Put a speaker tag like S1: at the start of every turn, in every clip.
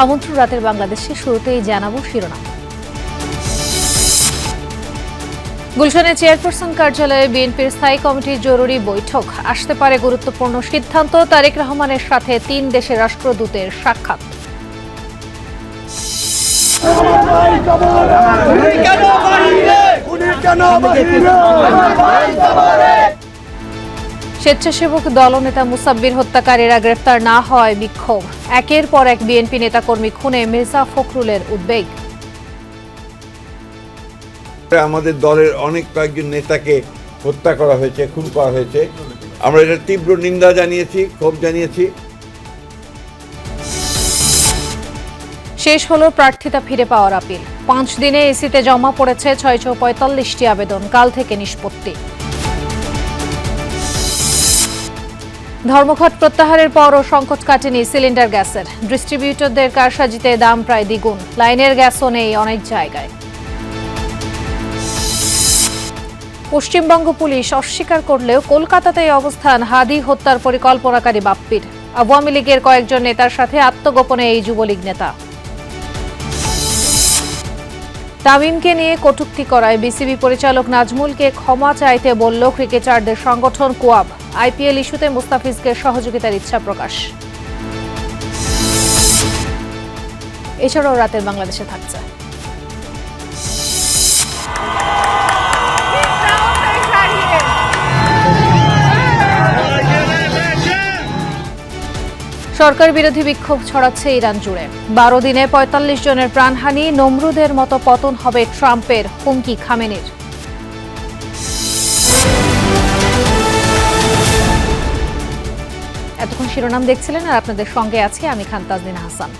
S1: আমন্ত্রণ রাতের বাংলাদেশে। শুরুতেই জানাবো শিরোনাম। গুলশানে চেয়ারপারসন কার্যালয়ে বিএনপির স্থায়ী কমিটির জরুরি বৈঠক। আসতে পারে গুরুত্বপূর্ণ সিদ্ধান্ত। তারেক রহমানের সাথে 3 দেশের রাষ্ট্রদূতের সাক্ষাৎ। স্বেচ্ছাসেবক দলনেতা মুসাব্বির হত্যাকারীরা গ্রেফতার না হওয়ায় বিক্ষোভ। একের পর এক বিএনপি নেতাকর্মী খুনে মির্জা ফখরুলের উদ্বেগ।
S2: আমাদের দলের অনেক কয়েকজন নেতাকে হত্যা করা হয়েছে, খুন করা হয়েছে। আমরা এটা তীব্র নিন্দা জানিয়েছি, ক্ষোভ জানিয়েছি।
S1: শেষ হলো প্রার্থিতা ফিরে পাওয়ার আপিল। 5 দিনে এসিতে জমা পড়েছে 645টি আবেদন। কাল থেকে নিষ্পত্তি। ধর্মঘট প্রত্যাহারের পরও সংকট কাটেনি সিলিন্ডার গ্যাসের। ডিস্ট্রিবিউটরদের কারসাজিতে দাম প্রায় দ্বিগুণ। লাইনের গ্যাসও নেই অনেক জায়গায়। পশ্চিমবঙ্গ পুলিশ অস্বীকার করলেও কলকাতাতেই অবস্থান হাদি হত্যার পরিকল্পনাকারী বাপ্পির। আওয়ামী লীগের কয়েকজন নেতার সাথে আত্মগোপনে এই যুবলীগ নেতা। তামিমকে নিয়ে কটূক্তি করায় বিসিবি পরিচালক নাজমুলকে ক্ষমা চাইতে বলল ক্রিকেটারদের সংগঠন কোয়াব। আইপিএল ইস্যুতে মুস্তাফিজকে সহযোগিতার ইচ্ছা প্রকাশ। এছাড়াও রাতের বাংলাদেশে থাকছে সরকার বিরোধী বিক্ষোভ ছড়াচ্ছে ইরান জুড়ে। 12 দিনে 45 জনের প্রাণহানি। নমরুদের মতো পতন হবে ট্রাম্পের, হুমকি খামেনির। এতক্ষণ শিরোনাম দেখছিলেন, আর আপনাদের সঙ্গে আছি আমি খান তাজনীন হাসান।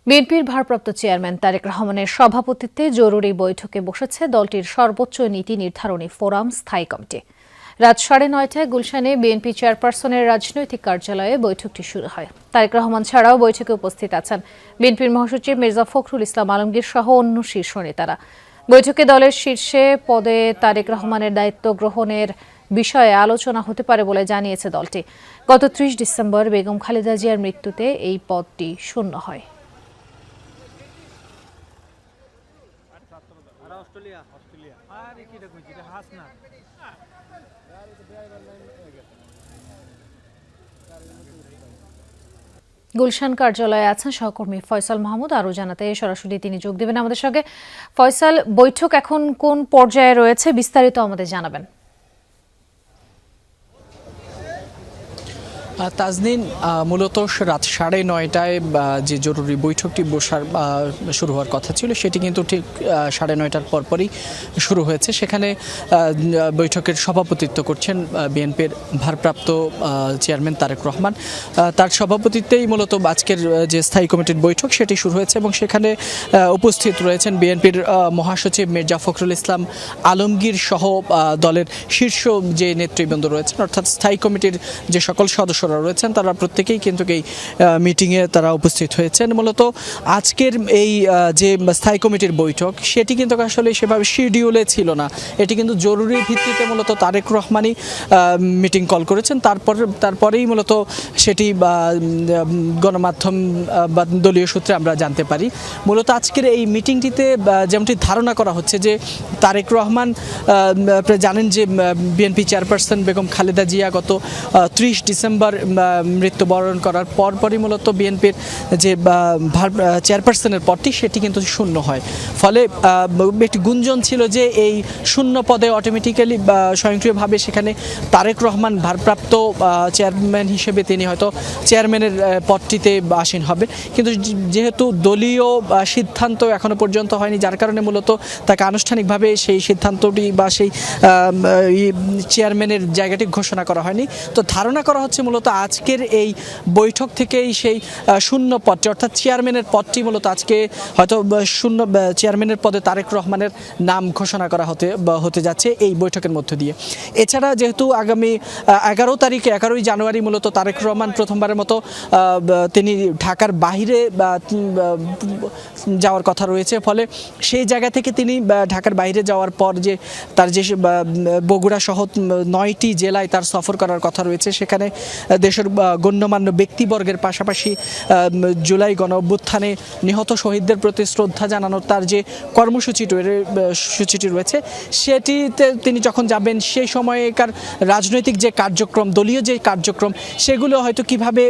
S1: বিএনপির ভারপ্রাপ্ত চেয়ারম্যান তারেক রহমানের সভাপতিত্বে জরুরি বৈঠকে বসেছে দলটির সর্বোচ্চ নীতি নির্ধারণী ফোরাম স্থায়ী কমিটি। রাত 9:30টায় গুলশানে বিএনপি চেয়ারপারসনের রাজনৈতিক কার্যালয়ে বৈঠকটি শুরু হয়। তারেক রহমান ছাড়াও বৈঠকে উপস্থিত আছেন বিএনপির মহাসচিব মির্জা ফখরুল ইসলাম আলমগীর সহ অন্য শীর্ষ নেতারা। বৈঠকে দলের শীর্ষে পদে তারেক রহমানের দায়িত্ব গ্রহণের বিষয়ে আলোচনা হতে পারে বলে জানিয়েছে দলটি। গত 30 ডিসেম্বর বেগম খালেদা জিয়ার মৃত্যুতে এই পদটি শূন্য হয়। গুলশান কার্যালয়ে আছেন সহকর্মী ফয়সাল মাহমুদ। আরও জানাতে সরাসরি তিনি যোগ দেবেন আমাদের সঙ্গে। ফয়সাল, বৈঠক এখন কোন পর্যায়ে রয়েছে, বিস্তারিত আমাদের জানাবেন।
S3: তাজনীন, মূলত রাত 9:30টায় যে জরুরি বৈঠকটি শুরু হওয়ার কথা ছিল সেটি কিন্তু ঠিক 9:30টার পরপরই শুরু হয়েছে। সেখানে বৈঠকের সভাপতিত্ব করছেন বিএনপির ভারপ্রাপ্ত চেয়ারম্যান তারেক রহমান। তার সভাপতিত্বেই মূলত আজকের যে স্থায়ী কমিটির বৈঠক সেটি শুরু হয়েছে এবং সেখানে উপস্থিত রয়েছেন বিএনপির মহাসচিব মির্জা ফখরুল ইসলাম আলমগীর সহ দলের শীর্ষ যে নেতৃবৃন্দ রয়েছেন, অর্থাৎ স্থায়ী কমিটির যে সকল সদস্য রয়েছেন তারা প্রত্যেকেই কিন্তু এই মিটিংয়ে তারা উপস্থিত হয়েছেন। মূলত আজকের এই যে স্থায়ী কমিটির বৈঠক সেটি কিন্তু আসলে সেভাবে শিডিউলে ছিল না। এটি কিন্তু জরুরি ভিত্তিতে মূলত তারেক রহমানই মিটিং কল করেছেন। তারপরেই মূলত সেটি গণমাধ্যম বা দলীয় সূত্রে আমরা জানতে পারি। মূলত আজকের এই মিটিংটিতে যেমনটি ধারণা করা হচ্ছে যে তারেক রহমান জানেন যে বিএনপি চেয়ারপারসন বেগম খালেদা জিয়া গত 30 ডিসেম্বর মৃত্যুবরণ করার পরপরই মূলত বিএনপির যে চেয়ারপারসনের পদটি সেটি কিন্তু শূন্য হয়। ফলে একটি গুঞ্জন ছিল যে এই শূন্য পদে অটোমেটিক্যালি স্বয়ংক্রিয়ভাবে সেখানে তারেক রহমান ভারপ্রাপ্ত চেয়ারম্যান হিসেবে তিনি হয়তো চেয়ারম্যানের পদটিতে আসীন হবে। কিন্তু যেহেতু দলীয় সিদ্ধান্ত এখনো পর্যন্ত হয়নি, যার কারণে মূলত তাকে আনুষ্ঠানিকভাবে সেই সিদ্ধান্তটি বা সেই চেয়ারম্যানের জায়গাটি ঘোষণা করা হয়নি। তো ধারণা করা হচ্ছে মূলত আজকের এই বৈঠক থেকেই সেই শূন্য পদটি অর্থাৎ চেয়ারম্যানের পদটি মূলত আজকে হয়তো শূন্য চেয়ারম্যানের পদে তারেক রহমানের নাম ঘোষণা করা হতে যাচ্ছে এই বৈঠকের মধ্য দিয়ে। এছাড়া যেহেতু আগামী 11 জানুয়ারি মূলত তারেক রহমান প্রথমবারের মতো তিনি ঢাকার বাইরে যাওয়ার কথা রয়েছে, ফলে সেই জায়গা থেকে তিনি ঢাকার বাইরে যাওয়ার পর যে তার যে বগুড়া সহ 9টি জেলায় তার সফর করার কথা রয়েছে, সেখানে দেশের গণ্যমান্য ব্যক্তিবর্গের পাশাপাশি জুলাই গণ অভ্যুত্থানে নিহত শহীদদের প্রতি শ্রদ্ধা জানানোর তার যে কর্মসূচিটি রয়েছে সেটিতে তিনি যখন যাবেন সেই সময়কার রাজনৈতিক যে কার্যক্রম, দলীয় যে কার্যক্রম, সেগুলো হয়তো কিভাবে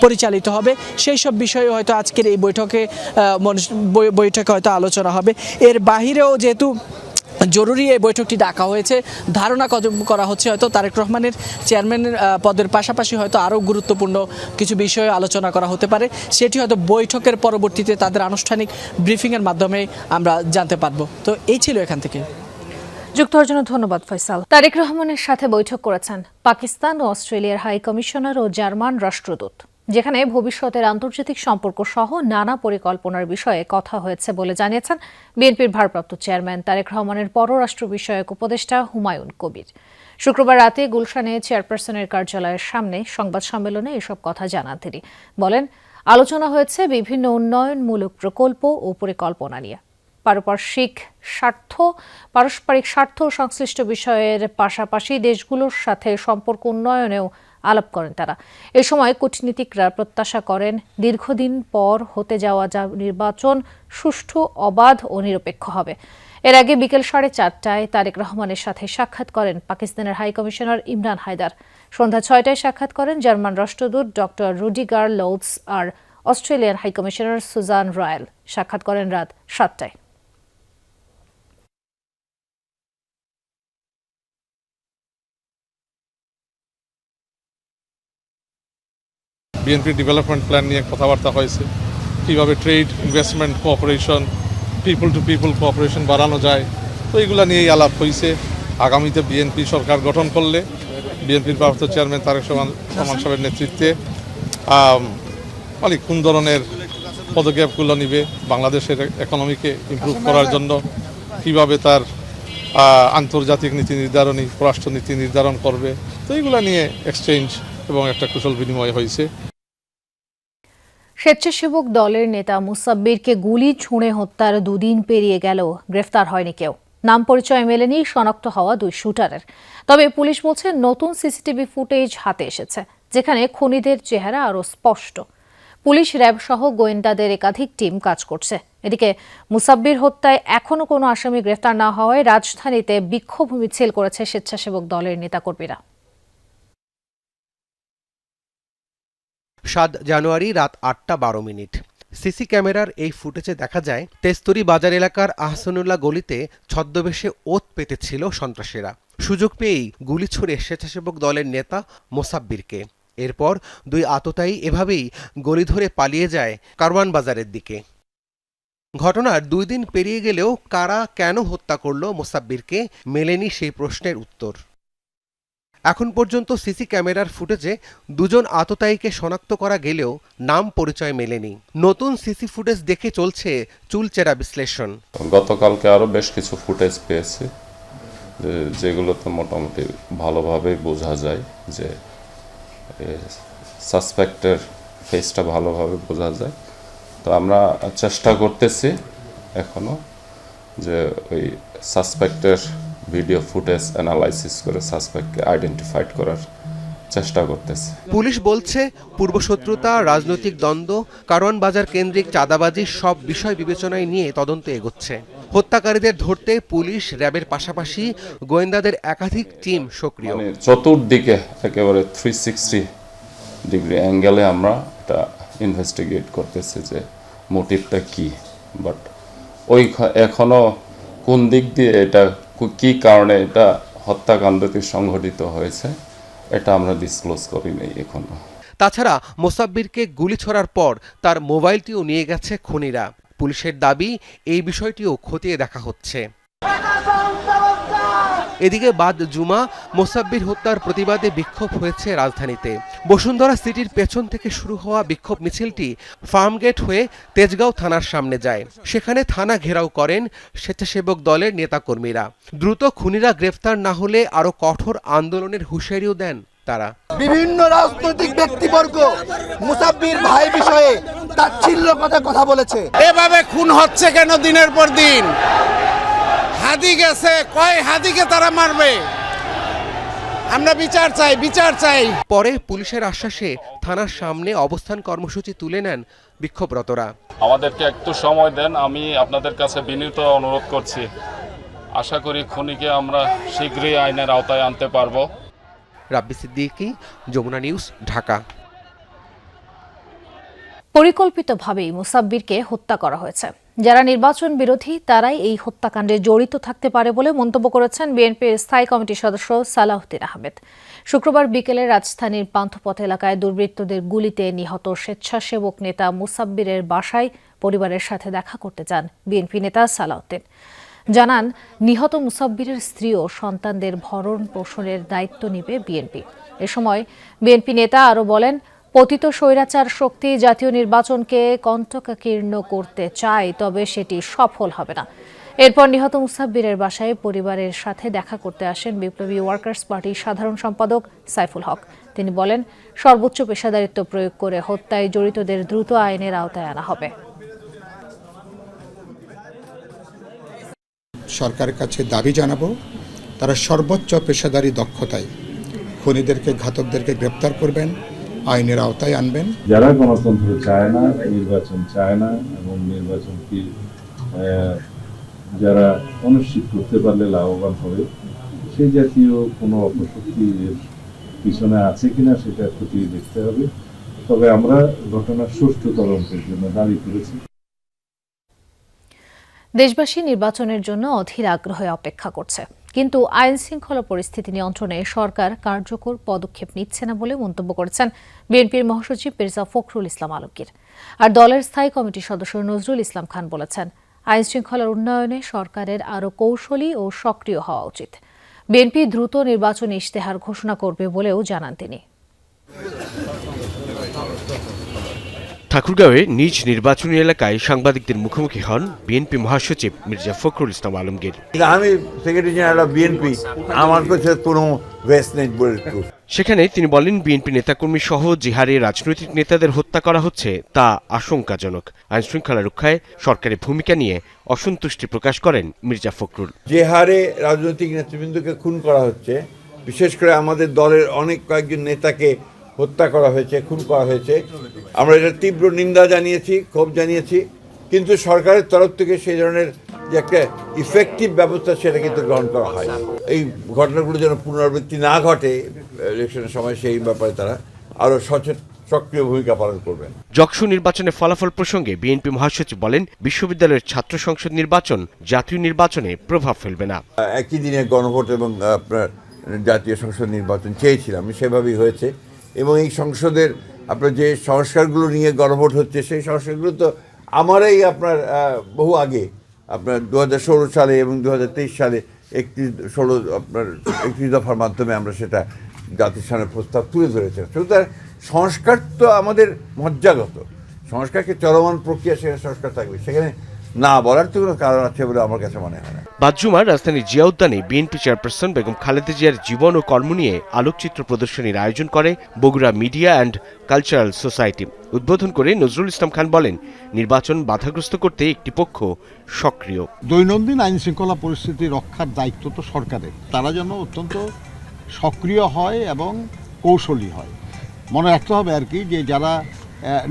S3: পরিচালিত হবে সেই সব বিষয়ে হয়তো আজকের এই বৈঠকে হয়তো আলোচনা হবে। এর বাহিরেও যেহেতু জরুরি এই বৈঠকটি ডাকা হয়েছে, ধারণা করা হচ্ছে হয়তো তারেক রহমানের চেয়ারম্যানের পদের পাশাপাশি হয়তো আরও গুরুত্বপূর্ণ কিছু বিষয়ে আলোচনা করা হতে পারে। সেটি হয়তো বৈঠকের পরবর্তীতে তাদের আনুষ্ঠানিক ব্রিফিংয়ের মাধ্যমে আমরা জানতে পারবো। তো এই ছিল এখান থেকে।
S1: যুক্ত হওয়ার জন্য ধন্যবাদ ফয়সাল। তারেক রহমানের সাথে বৈঠক করেছেন পাকিস্তান ও অস্ট্রেলিয়ার হাই কমিশনার ও জার্মান রাষ্ট্রদূত, যেখানে ভবিষ্যতের আন্তর্জাতিক সম্পর্ক সহ নানা পরিকল্পনার বিষয়ে কথা হয়েছে বলে জানিয়েছেন বিএনপির ভারপ্রাপ্ত চেয়ারম্যান তারেক রহমানের পররাষ্ট্র বিষয়ক উপদেষ্টা হুমায়ুন কবির। শুক্রবার রাতে গুলশানে চেয়ারপারসনের কার্যালয়ের সামনে সংবাদ সম্মেলনে এসব কথা জানান তিনি। বলেন, আলোচনা হয়েছে বিভিন্ন উন্নয়নমূলক প্রকল্প ও পরিকল্পনা নিয়ে। পারস্পরিক স্বার্থ সংশ্লিষ্ট বিষয়ের পাশাপাশি দেশগুলোর সাথে সম্পর্ক উন্নয়নেও আলাপ করেন তারা। এ সময় কূটনীতিকরা প্রত্যাশা করেন দীর্ঘদিন পর হতে যাওয়া নির্বাচন সুষ্ঠু, অবাধ ও নিরপেক্ষ হবে। এর আগে বিকেল 4:30টায় তারেক রহমানের সাথে সাক্ষাৎ করেন পাকিস্তানের হাই কমিশনার ইমরান হায়দার। সন্ধ্যা 6টায় সাক্ষাৎ করেন জার্মান রাষ্ট্রদূত ডক্টর রুডিগার লোৎস আর অস্ট্রেলিয়ার হাই কমিশনার সুজান রয়েল। সাক্ষাৎ করেন রাত 7টায়।
S4: বিএনপি ডেভেলপমেন্ট প্ল্যান নিয়ে কথাবার্তা হয়েছে, কীভাবে trade, investment, cooperation, people to people cooperation বাড়ানো যায়। তো এইগুলো নিয়েই আলাপ হয়েছে। আগামীতে বিএনপি সরকার গঠন করলে বিএনপির ভারপ্রাপ্ত চেয়ারম্যান তারেক রহমান সাহেবের নেতৃত্বে মানে কোন ধরনের পদক্ষেপগুলো নিবে বাংলাদেশের ইকোনমিকে ইমপ্রুভ করার জন্য, কিভাবে তার আন্তর্জাতিক নীতি নির্ধারণী, পররাষ্ট্র নীতি নির্ধারণ করবে। তো এইগুলো নিয়ে এক্সচেঞ্জ এবং একটা কুশল বিনিময় হয়েছে।
S1: স্বেচ্ছাসেবক দলের নেতা মুসাব্বিরকে গুলি ছুঁড়ে হত্যার 2 দিন পেরিয়ে গেল, গ্রেফতার হয়নি কেউ। নাম পরিচয় মেলেনি শনাক্ত হওয়া 2 শুটারের। তবে পুলিশ বলছে নতুন সিসিটিভি ফুটেজ হাতে এসেছে, যেখানে খুনিদের চেহারা আরও স্পষ্ট। পুলিশ, র্যাব সহ গোয়েন্দাদের একাধিক টিম কাজ করছে। এদিকে মুসাব্বির হত্যায় এখনও কোনো আসামি গ্রেফতার না হওয়ায় রাজধানীতে বিক্ষোভ মিছিল করেছে স্বেচ্ছাসেবক দলের নেতাকর্মীরা।
S5: 7 জানুয়ারি রাত 8:12। সিসি ক্যামেরার এই ফুটেজে দেখা যায় তেস্তুরি বাজার এলাকার আহসানুল্লাহ গলিতে ছদ্মবেশে ওত পেতেছিল সন্ত্রাসীরা। সুযোগ পেয়েই গুলি ছুড়ে স্বেচ্ছাসেবক দলের নেতা মোসাব্বিরকে। এরপর 2 আততায়ী এভাবেই গলি ধরে পালিয়ে যায় কারওয়ান বাজারের দিকে। ঘটনার 2 দিন পেরিয়ে গেলেও কারা কেন হত্যা করল মোসাব্বিরকে মেলেনি সেই প্রশ্নের উত্তর। এখন পর্যন্ত সিসি ক্যামেরার ফুটেজে 2 জন আততায়ীকে শনাক্ত করা গেলেও নাম পরিচয় মেলেনি। নতুন সিসি ফুটেজ দেখে চলছে চুলচেরা বিশ্লেষণ।
S6: গতকালকে আরও বেশ কিছু ফুটেজ পেয়েছি, যেগুলোতে মোটামুটি ভালোভাবেই বোঝা যায় যে সাসপেক্টের ফেসটা ভালোভাবে বোঝা যায়। তো আমরা চেষ্টা করতেছি এখনো যে ওই সাসপেক্টের ভিডিও ফুটেজ অ্যানালাইসিস করে সাসপেক্টকে আইডেন্টিফাইড করার চেষ্টা করতেছে।
S5: পুলিশ বলছে পূর্বশত্রুতা, রাজনৈতিক দ্বন্দ্ব, কারওয়ান বাজার কেন্দ্রিক চাঁদাবাজি সব বিষয় বিবেচনায় নিয়ে তদন্ত এগোচ্ছে। হত্যাকারীদের ধরতে পুলিশ, র্যাবের পাশাপাশি গোয়েন্দাদের একাধিক টিম সক্রিয়।
S6: চতুর্দিকে একেবারে 360 ডিগ্রি অ্যাঙ্গেলে আমরা এটা ইনভেস্টিগেট করতেছি যে মোটিভটা কি, বাট ওই এখনো কোন দিক দিয়ে এটা কি কারণে এটা হত্যাকাণ্ডটি সংঘটিত হয়েছে এটা আমরা ডিসক্লোজ করি নাই এখনো।
S5: তাছাড়া মোসাব্বিরকে গুলি ছোড়ার পর তার মোবাইলটিও নিয়ে গেছে খুনিরা। পুলিশের দাবি এই বিষয়টিও খতিয়ে দেখা হচ্ছে। এদিকে বাদ জুমা মোসাব্বির হত্যার প্রতিবাদে বিক্ষোভ হয়েছে রাজধানীতে। বসুন্ধরা সিটির পেছন থেকে শুরু হওয়া বিক্ষোভ মিছিলটি ফার্মগেট হয়ে তেজগাঁও থানার সামনে যায়। সেখানে থানা ঘেরাও করেন স্বেচ্ছাসেবক দলের নেতাকর্মীরা। দ্রুত খুনিরা গ্রেফতার না হলে আরো কঠোর আন্দোলনের হুঁশিয়ারিও দেন তারা।
S7: বিভিন্ন রাজনৈতিক ব্যক্তিবর্গ মুসাব্বির ভাই বিষয়ে তাচ্ছিল্য কথা বলেছে।
S8: এভাবে খুন হচ্ছে কেন দিনের পর দিন? হাদি গেছে, কয় হাদিকে তারা মারবে? আমরা বিচার চাই, বিচার চাই।
S5: পরে পুলিশের আশ্বাসে থানার সামনে অবস্থান কর্মসূচি তুলে নেন বিক্ষোভরতরা।
S6: আমাদেরকে একটু সময় দেন, আমি আপনাদের কাছে বিনীত অনুরোধ করছি। আশা করি খুনিকে আমরা শীঘ্রই আইনের আওতায় আনতে পারবো।
S5: রাব্বি সিদ্দিকী, যমুনা নিউজ, ঢাকা।
S1: পরিকল্পিতভাবেই মুসাব্বিরকে হত্যা করা হয়েছে। যারা নির্বাচন বিরোধী তারাই এই হত্যাকাণ্ডে জড়িত থাকতে পারে বলে মন্তব্য করেছেন বিএনপির স্থায়ী কমিটির সদস্য সালাউদ্দিন আহমেদ। শুক্রবার বিকেলে রাজধানীর পান্থপথ এলাকায় দুর্বৃত্তদের গুলিতে নিহত স্বেচ্ছাসেবক নেতা মুসাব্বিরের বাসায় পরিবারের সাথে দেখা করতে যান বিএনপি নেতা সালাউদ্দিন। জানান, নিহত মুসাব্বিরের স্ত্রী ও সন্তানদের ভরণ পোষণের দায়িত্ব নেবে বিএনপি। এ সময় বিএনপি নেতা আরও বলেন, পতিত স্বৈরাচার শক্তি জাতীয় নির্বাচনকে কণ্টকাকীর্ণ করতে চায়, তবে সেটি সফল হবে না। এরপর নিহত মুসাব্বিরের বাসায় পরিবারের সাথে দেখা করতে আসেন বিপ্লবী ওয়ার্কার্স পার্টির সাধারণ সম্পাদক সাইফুল হক। তিনি বলেন, সর্বোচ্চ পেশাদারিত্ব প্রয়োগ করে হত্যায় জড়িতদের দ্রুত আইনের আওতায় আনা হবে।
S9: সরকারের কাছে দাবি জানাবো, তারা সর্বোচ্চ পেশাদারি দক্ষতায় খুনিদেরকে, ঘাতকদেরকে গ্রেপ্তার করবেন, আইনের আওতায় আনবেন।
S10: যারা গণতন্ত্র চায় না, নির্বাচন চায় না এবং নির্বাচনকে যারা অনিশ্চিত করতে পারলে লাভবান হবে, সেই জাতীয় কোনো অপশক্তির পিছনে আছে কিনা সেটা খতিয়ে দেখতে হবে। তবে আমরা ঘটনার সুষ্ঠু তদন্তের জন্য দাবি করেছি।
S1: দেশবাসী নির্বাচনের জন্য অধীর আগ্রহে অপেক্ষা করছে, কিন্তু আইন শৃঙ্খলা পরিস্থিতি নিয়ন্ত্রণে সরকার কার্যকর পদক্ষেপ নিচ্ছে না বলে মন্তব্য করেছেন বিএনপির মহাসচিব মির্জা ফখরুল ইসলাম আলমগীর। আর দলের স্থায়ী কমিটির সদস্য নজরুল ইসলাম খান বলেছেন, আইন শৃঙ্খলার উন্নয়নে সরকারের আরও কৌশলী ও সক্রিয় হওয়া উচিত। বিএনপি দ্রুত নির্বাচনী ইশতেহার ঘোষণা করবে বলেও জানান তিনি।
S5: ঠাকুরগাঁওয়ে নিজ নির্বাচনী এলাকায় সাংবাদিকদের মুখোমুখি হন বিএনপি মহাসচিব মির্জা ফখরুল ইসলাম আলমগীর।
S2: আমি সেক্রেটারি জেনারেল অফ বিএনপি, আমার কাছে কোনো ওয়েস্ট নেই বলে।
S5: সেখানে তিনি বলেন, বিএনপি নেতাকর্মী সহ যে হারে রাজনৈতিক নেতাদের হত্যা করা হচ্ছে তা আশঙ্কাজনক। আইন শৃঙ্খলা রক্ষায় সরকারের ভূমিকা নিয়ে অসন্তুষ্টি প্রকাশ করেন মির্জা ফখরুল।
S2: যে হারে রাজনৈতিক নেতৃবৃন্দকে খুন করা হচ্ছে, বিশেষ করে আমাদের দলের অনেক কয়েকজন নেতাকে হত্যা করা হয়েছে, খুন করা হয়েছে, আমরা এটা তীব্র নিন্দা জানিয়েছি, ক্ষোভ জানিয়েছি। কিন্তু সরকারের তরফ থেকে সেই ধরনের যে একটা ইফেক্টিভ ব্যবস্থা সেটা কিন্তু গ্রহণ করা হয়। এই ঘটনাগুলো যেন পুনরাবৃত্তি না ঘটে ইলেকশনের সময়, সেই ব্যাপারে তারা আরও সক্রিয় ভূমিকা পালন করবেন।
S5: যকসু নির্বাচনের ফলাফল প্রসঙ্গে বিএনপি মহাসচিব বলেন, বিশ্ববিদ্যালয়ের ছাত্র সংসদ নির্বাচন জাতীয় নির্বাচনে প্রভাব ফেলবে না।
S2: একই দিনে গণভোট এবং আপনার জাতীয় সংসদ নির্বাচন চেয়েছিলাম, সেভাবেই হয়েছে। এবং এই সংসদের আপনার যে সংস্কারগুলো নিয়ে গণভোট হচ্ছে, সেই সংস্কারগুলো তো আমারই আপনার বহু আগে, আপনার 2016 সালে এবং 2023 সালে 31 দফার মাধ্যমে আমরা সেটা জাতির সামনে প্রস্তাব তুলে ধরেছি। সুতরাং সংস্কার তো আমাদের মজ্জাগত, সংস্কারকে চলমান প্রক্রিয়া, সেখানে সংস্কার থাকবে, সেখানে না বলার তো কোনো কারণ আছে বলে আমার কাছে মনে হয় না।
S5: বাদ-জুমার রাজধানীর জিয়া উদ্যানে বিএনপি চেয়ারপারসন বেগম খালেদা জিয়ার জীবন ও কর্ম নিয়ে আলোকচিত্র প্রদর্শনীর আয়োজন করে Bogura media and cultural society. উদ্বোধন করে নজরুল ইসলাম খান বলেন, নির্বাচন বাধাগ্রস্ত করতে একটি পক্ষ সক্রিয়।
S9: দৈনন্দিন আইন শৃঙ্খলা পরিস্থিতি রক্ষার দায়িত্ব তো সরকারের, তারা যেন অত্যন্ত সক্রিয় হয় এবং কৌশলী হয়। মনে রাখতে হবে আর কি, যে যারা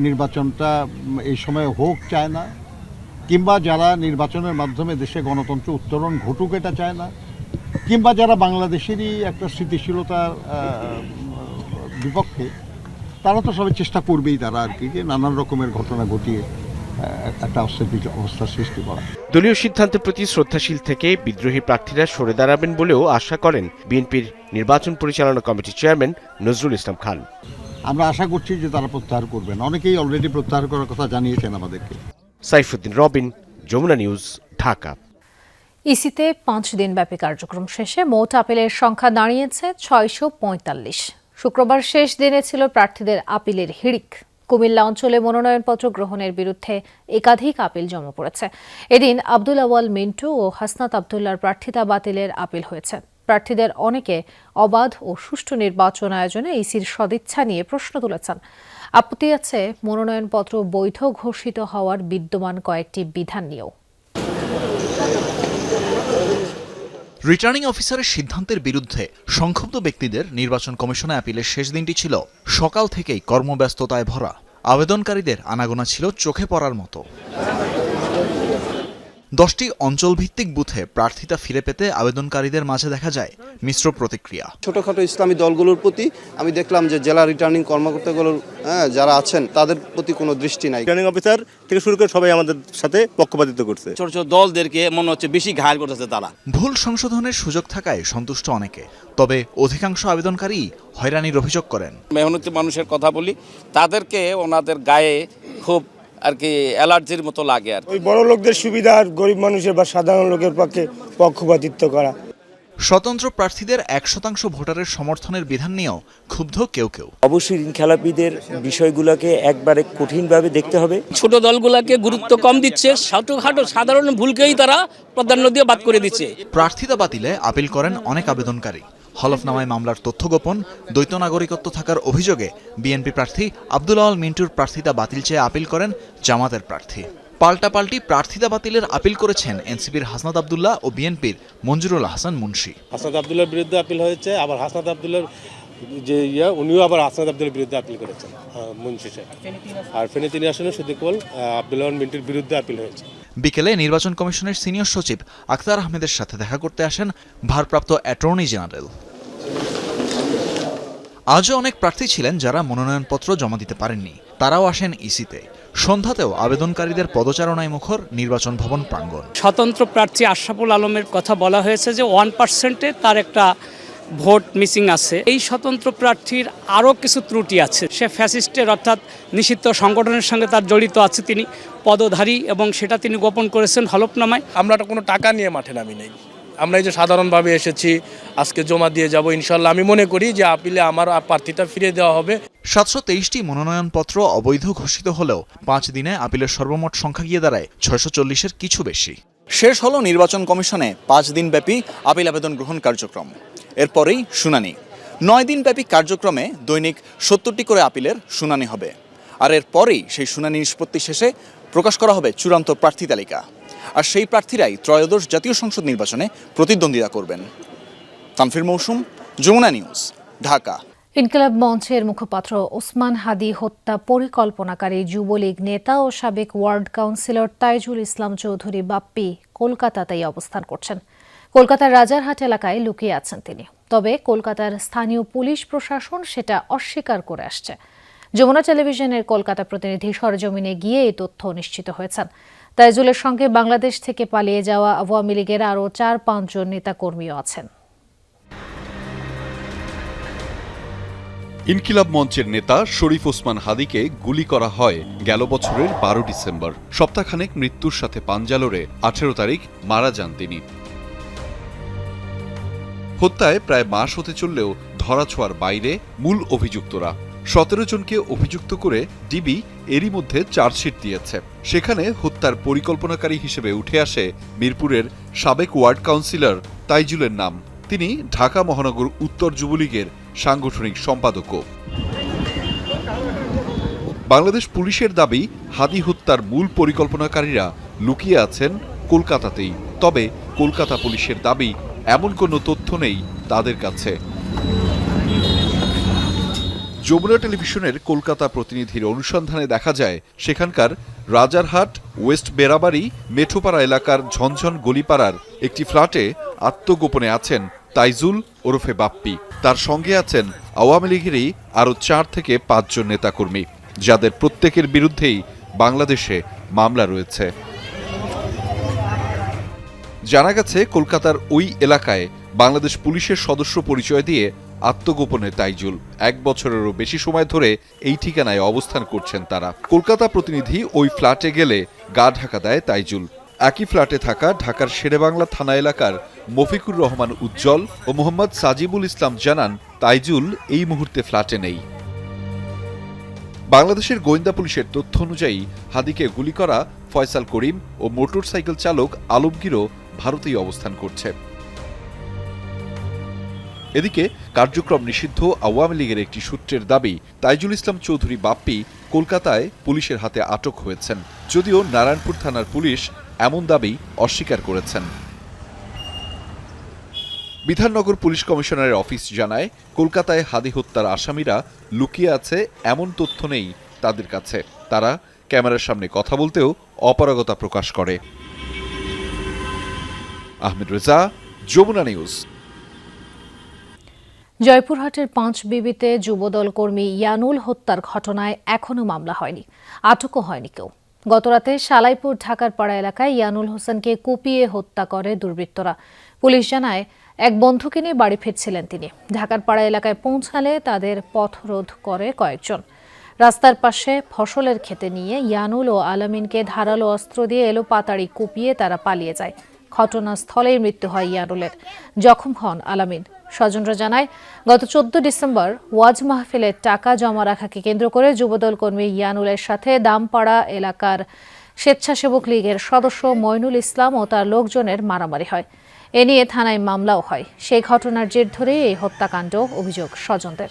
S9: নির্বাচনটা এই সময় হোক চায় না, কিংবা যারা নির্বাচনের মাধ্যমে দেশে গণতন্ত্র উত্তরণ ঘটুক এটা চায় না, কিংবা যারা বাংলাদেশেরই একটা স্থিতিশীলতার বিপক্ষে, তারা তো সবাই চেষ্টা করবেই তারা আর কি, যে নানান রকমের ঘটনা ঘটিয়ে একটা অস্থিতিশীল অবস্থা সৃষ্টি করা।
S5: দলীয় সিদ্ধান্তের প্রতি শ্রদ্ধাশীল থেকে বিদ্রোহী প্রার্থীরা সরে দাঁড়াবেন বলেও আশা করেন বিএনপির নির্বাচন পরিচালনা কমিটির চেয়ারম্যান নজরুল ইসলাম খান।
S9: আমরা আশা করছি যে তারা প্রত্যাহার করবেন, অনেকেই অলরেডি প্রত্যাহার করার কথা জানিয়েছেন আমাদেরকে।
S5: সাইফুদ্দিন রবিন, যমুনা নিউজ, ঢাকা।
S1: ইসিতে 5 দিনব্যাপী কার্যক্রম শেষে মোট আপিলের সংখ্যা দাঁড়িয়েছে 645। শুক্রবার শেষ দিনে ছিল প্রার্থীদের আপিলের হিড়িক। কুমিল্লা অঞ্চলে মনোনয়নপত্র গ্রহণের বিরুদ্ধে একাধিক আপিল জমা পড়েছে। এদিন আব্দুল আওয়াল মিন্টু ও হাসনাত আবদুল্লাহর প্রার্থিতা বাতিলের আপিল হয়েছে। প্রার্থীদের অনেকে অবাধ ও সুষ্ঠু নির্বাচন আয়োজনে ইসির সদিচ্ছা নিয়ে প্রশ্ন তুলেছেন। আপত্তি আছে মনোনয়নপত্র বৈধ ঘোষিত হওয়ার বিদ্যমান কয়েকটি বিধান নিয়েও।
S11: রিটার্নিং অফিসারের সিদ্ধান্তের বিরুদ্ধে সংক্ষুব্ধ ব্যক্তিদের নির্বাচন কমিশনে আপিলের শেষ দিনটি ছিল সকাল থেকেই কর্মব্যস্ততায় ভরা। আবেদনকারীদের আনাগোনা ছিল চোখে পড়ার মতো। 10টি অঞ্চলভিত্তিক বুথে প্রার্থিতা ফিরে পেতে আবেদনকারীদের মাঝে দেখা যায় মিশ্র প্রতিক্রিয়া।
S12: ছোটখাটো ইসলামী দলগুলোর প্রতি আমি দেখলাম যে জেলা রিটার্নিং কর্মকর্তাগুলোর যারা আছেন তাদের প্রতি কোনো দৃষ্টি নাই।
S13: রিটার্নিং অফিসার থেকে শুরু করে সবাই আমাদের সাথে পক্ষপাতিত্ব করছে।
S8: ছোট ছোট দলদেরকে মনে হচ্ছে বেশি ঘায়ল করতেছে তারা।
S11: ভুল সংশোধনের সুযোগ থাকায় সন্তুষ্ট অনেকে, তবে অধিকাংশ আবেদনকারী হয়রানির অভিযোগ করেন।
S8: মেহনতি মানুষের কথা বলি, তাদেরকে ওনাদের গায়ে খুব আর কি অ্যালার্জির মতো লাগে। আর
S13: ওই বড় লোকদের সুবিধা আর গরিব মানুষের বা সাধারণ লোকের পক্ষে পক্ষপাতিত্ব করা।
S11: স্বতন্ত্র প্রার্থীদের 1% ভোটারের সমর্থনের বিধান নিয়েও ক্ষুব্ধ কেউ কেউ।
S14: অবশ্যই ঋণ খেলাপিদের বিষয়গুলোকে একবারে কঠিনভাবে দেখতে হবে।
S15: ছোট দলগুলোকে গুরুত্ব কম দিচ্ছে, ছোটখাটো সাধারণ ভুলকেই তারা প্রাধান্য দিয়ে বাদ করে দিচ্ছে।
S11: প্রার্থিতা বাতিলে আপিল করেন অনেক আবেদনকারী। হলফনামায় মামলার তথ্য গোপন, দ্বৈত নাগরিকত্ব থাকার অভিযোগে বিএনপি প্রার্থী আব্দুল আওয়াল মিন্টুর প্রার্থিতা বাতিল চেয়ে আপিল করেন জামাতের প্রার্থী। পাল্টাপাল্টি প্রার্থিতা বাতিলের আপিল করেছেন এনসিপির হাসনাত আব্দুল্লাহ ও বিএনপির মঞ্জুরুল হাসান মুন্সি।
S13: হাসনাত আব্দুল্লাহর বিরুদ্ধে আপিল হয়েছে, আবার হাসনাত আব্দুল্লাহর যে উনিও আবার হাসনাত আব্দুল্লাহর বিরুদ্ধে আপিল করেছেন মুন্সি সাহেব। আর ফেনী 3 আসনে শুধু কেবল আব্দুল আওয়াল মিন্টুর বিরুদ্ধে আপিল হয়েছে।
S11: বিকেলে নির্বাচন কমিশনের সিনিয়র সচিব আখতার আহমেদের সাথে দেখা করতে আসেন ভারপ্রাপ্ত অ্যাটর্নি জেনারেল। আজও অনেক প্রার্থী ছিলেন যারা মনোনয়নপত্র জমা দিতে পারেননি, তারাও আসেন ইসিতে। সন্ধ্যাতেও আবেদনকারীদের পদচারণায় মুখর নির্বাচন ভবন প্রাঙ্গণ।
S15: স্বতন্ত্র প্রার্থী আশরাফুল আলমের কথা বলা হয়েছে যে 1%-এ তার একটা ভোট মিসিং আছে। এই স্বতন্ত্র প্রার্থীর আরও কিছু ত্রুটি আছে। সে ফ্যাসিস্টের অর্থাৎ নিষিদ্ধ সংগঠনের সঙ্গে তার জড়িত আছে, তিনি পদধারী এবং সেটা তিনি গোপন করেছেন হলফনামায়।
S8: আমরা কোনো টাকা নিয়ে মাঠে নামি নেই, আমরা এই যে সাধারণভাবে এসেছি, আজকে জমা দিয়ে যাব ইনশাল্লাহ। আমি মনে করি যে আপিলে আমার প্রার্থীটা ফিরিয়ে দেওয়া হবে।
S11: 723টি মনোনয়নপত্র অবৈধ ঘোষিত হলেও 5 দিনে আপিলের সর্বমোট সংখ্যা গিয়ে দাঁড়ায় 640-এর কিছু বেশি। শেষ হলো নির্বাচন কমিশনে 5 দিনব্যাপী আপিল আবেদন গ্রহণ কার্যক্রম। এরপরেই শুনানি। 9 দিনব্যাপী কার্যক্রমে দৈনিক 70টি করে আপিলের শুনানি হবে। আর এরপরেই সেই শুনানি নিষ্পত্তি শেষে প্রকাশ করা হবে চূড়ান্ত প্রার্থী তালিকা। আর সেই প্রার্থীরাই ত্রয়োদশ জাতীয় সংসদ নির্বাচনে প্রতিদ্বন্দ্বিতা করবেন। তানফির মৌসুম, যমুনা নিউজ, ঢাকা।
S1: ইনকিলাব মঞ্চের মুখপাত্র ওসমান হাদি হত্যা পরিকল্পনাকারী যুবলীগ নেতা ও সাবেক ওয়ার্ড কাউন্সিলর তাইজুল ইসলাম চৌধুরী বাপ্পি কলকাতাতেই অবস্থান করছেন। কলকাতার রাজারহাট এলাকায় লুকিয়ে আছেন তিনি, তবে কলকাতার স্থানীয় পুলিশ প্রশাসন সেটা অস্বীকার করে আসছে। যমুনা টেলিভিশনের কলকাতা প্রতিনিধি সরেজমিনে গিয়ে এই তথ্য নিশ্চিত হয়েছেন। তাইজুলের সঙ্গে বাংলাদেশ থেকে পালিয়ে যাওয়া আওয়ামী লীগের আরও 4-5 জন নেতাকর্মীও আছেন।
S16: ইনকিলাব মঞ্চের নেতা শরীফ ওসমান হাদিকে গুলি করা হয় গেল বছরের 12 ডিসেম্বর। সপ্তাহখানেক মৃত্যুর সাথে পাঞ্জালরে 18 তারিখ মারা যান তিনি। হত্যায় প্রায় মাস হতে চললেও ধরাছোঁয়ার বাইরে মূল অভিযুক্তরা। 17 জনকে অভিযুক্ত করে ডিবি এরই মধ্যে চার্জশিট দিয়েছে। সেখানে হত্যার পরিকল্পনাকারী হিসেবে উঠে আসে মিরপুরের সাবেক ওয়ার্ড কাউন্সিলর তাইজুলের নাম। তিনি ঢাকা মহানগর উত্তর যুবলীগের সাংগঠনিক সম্পাদকও। বাংলাদেশ পুলিশের দাবি, হাদি হত্যার মূল পরিকল্পনাকারীরা লুকিয়ে আছেন কলকাতাতেই। তবে কলকাতা পুলিশের দাবি, এমন কোনো তথ্য নেই তাদের কাছে। যমুনা টেলিভিশনের কলকাতা প্রতিনিধির অনুসন্ধানে দেখা যায়, সেখানকার রাজারহাট ওয়েস্ট বেড়াবাড়ি মেঠোপাড়া এলাকার ঝনঝন গলিপাড়ার একটি ফ্ল্যাটে আত্মগোপনে আছেন তাইজুল ওরফে বাপ্পি। তার সঙ্গে আছেন আওয়ামী লীগেরই আরও 4 থেকে 5 জন নেতাকর্মী, যাদের প্রত্যেকের বিরুদ্ধেই বাংলাদেশে মামলা রয়েছে। জানা গেছে, কলকাতার ওই এলাকায় বাংলাদেশ পুলিশের সদস্য পরিচয় দিয়ে আত্মগোপনে তাইজুল। 1 বছরেরও বেশি সময় ধরে এই ঠিকানায় অবস্থান করছেন তারা। কলকাতা প্রতিনিধি ওই ফ্ল্যাটে গেলে গা ঢাকা দেয় তাইজুল। একই ফ্ল্যাটে থাকা ঢাকার শেরেবাংলা থানা এলাকার মফিকুর রহমান উজ্জ্বল ও মোহাম্মদ সাজিবুল ইসলাম জানান, তাইজুল এই মুহূর্তে ফ্ল্যাটে নেই। বাংলাদেশের গোয়েন্দা পুলিশের তথ্য অনুযায়ী হাদিকে গুলি করা ফয়সাল করিম ও মোটরসাইকেল চালক আলমগীরও ভারতেই অবস্থান করছে। এদিকে কার্যক্রম নিষিদ্ধ আওয়ামী লীগের একটি সূত্রের দাবি, তাইজুল ইসলাম চৌধুরী বাপ্পি কলকাতায় পুলিশের হাতে আটক হয়েছেন, যদিও নারায়ণপুর থানার পুলিশ এমন দাবি অস্বীকার করেছেন। বিধাননগর পুলিশ কমিশনারের অফিস জানায়, কলকাতায় হাদি হত্যার আসামিরা লুকিয়ে আছে এমন তথ্য নেই তাদের কাছে। তারা ক্যামেরার সামনে কথা বলতেও অপারগতা প্রকাশ করে। আহমেদ রেজা, যমুনা নিউজ।
S1: জয়পুরহাটের পাঁচবিবিতে যুবদল কর্মী ইয়ানুল হত্যার ঘটনায় এখনো মামলা হয়নি, আটকও হয়নি কেউ। গতরাতে সালাইপুর ঢাকার পাড়া এলাকায় ইয়ানুল হোসেনকে কুপিয়ে হত্যা করে দুর্বৃত্তরা। পুলিশ জানায়, এক বন্ধুকে নিয়ে বাড়ি ফিরছিলেন তিনি। ঢাকার পাড়া এলাকায় পৌঁছালে তাদের পথরোধ করে কয়েকজন। রাস্তার পাশে ফসলের ক্ষেতে নিয়ে ইয়ানুল ও আলামিনকে ধারালো অস্ত্র দিয়ে এলোপাতাড়ি কুপিয়ে তারা পালিয়ে যায়। ঘটনাস্থলেই মৃত্যু হয় ইয়ানুলের, জখম হন আলামিন। স্বজনরা জানায়, গত 14 ডিসেম্বর ওয়াজ মাহফিলের টাকা জমা রাখাকে কেন্দ্র করে যুবদল কর্মী ইয়ানুলের সাথে দামপাড়া এলাকার স্বেচ্ছাসেবক লীগের সদস্য মইনুল ইসলাম ও তার লোকজনের মারামারি হয়। এ নিয়ে থানায় মামলাও হয়। সেই ঘটনার জের ধরেই এই হত্যাকাণ্ড, অভিযোগ স্বজনদের।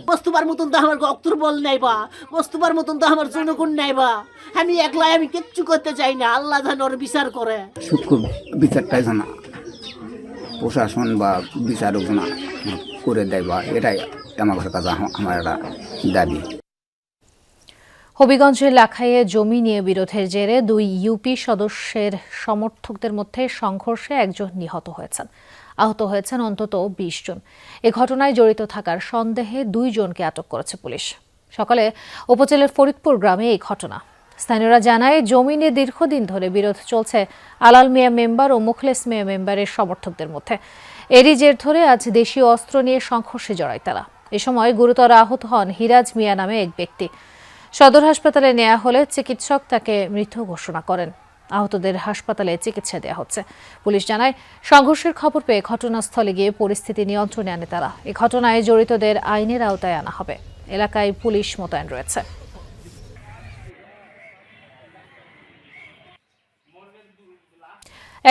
S17: বস্তুবার মতন তো আমার অক্তর বল নাইবা, বস্তুবার মতন তো আমার জনগণ নাইবা। আমি একলাই আমি কিচ্ছু করতে চাই না, আল্লাহ যেন ওর বিচার করে।
S18: সূক্ষ্ম বিচারটাই জানা প্রশাসন বা বিচারক জানা করে দেয়, বা এটাই আমার কাছে আমার একটা দাবি।
S1: হবিগঞ্জের লাখাইয়ে জমি নিয়ে বিরোধের জেরে 2 ইউপি সদস্যের সমর্থকদের মধ্যে সংঘর্ষে একজন নিহত হয়েছেন। আহত হয়েছেন অন্তত 20 জন। এ ঘটনায় জড়িত থাকার সন্দেহে 2 জনকে আটক করেছে পুলিশ। সকালে উপজেলার ফরিদপুর গ্রামে এই ঘটনা। স্থানীয়রা জানায়, জমি নিয়ে দীর্ঘদিন ধরে বিরোধ চলছে আলাল মিয়া মেম্বার ও মুখলেস মিয়া মেম্বারের সমর্থকদের মধ্যে। এরই জের ধরে আজ দেশীয় অস্ত্র নিয়ে সংঘর্ষে জড়ায় তারা। এ সময় গুরুতর আহত হন হিরাজ মিয়া নামে এক ব্যক্তি। সদর হাসপাতালে নেওয়া হলে চিকিৎসক তাকে মৃত ঘোষণা করেন। আহতদের হাসপাতালে চিকিৎসা দেওয়া হচ্ছে। পুলিশ জানায়, সংঘর্ষের খবর পেয়ে ঘটনাস্থলে গিয়ে পরিস্থিতি নিয়ন্ত্রণে আনে তারা। এই ঘটনায় জড়িতদের আইনের আওতায় আনা হবে। এলাকায় পুলিশ মোতায়েন রয়েছে।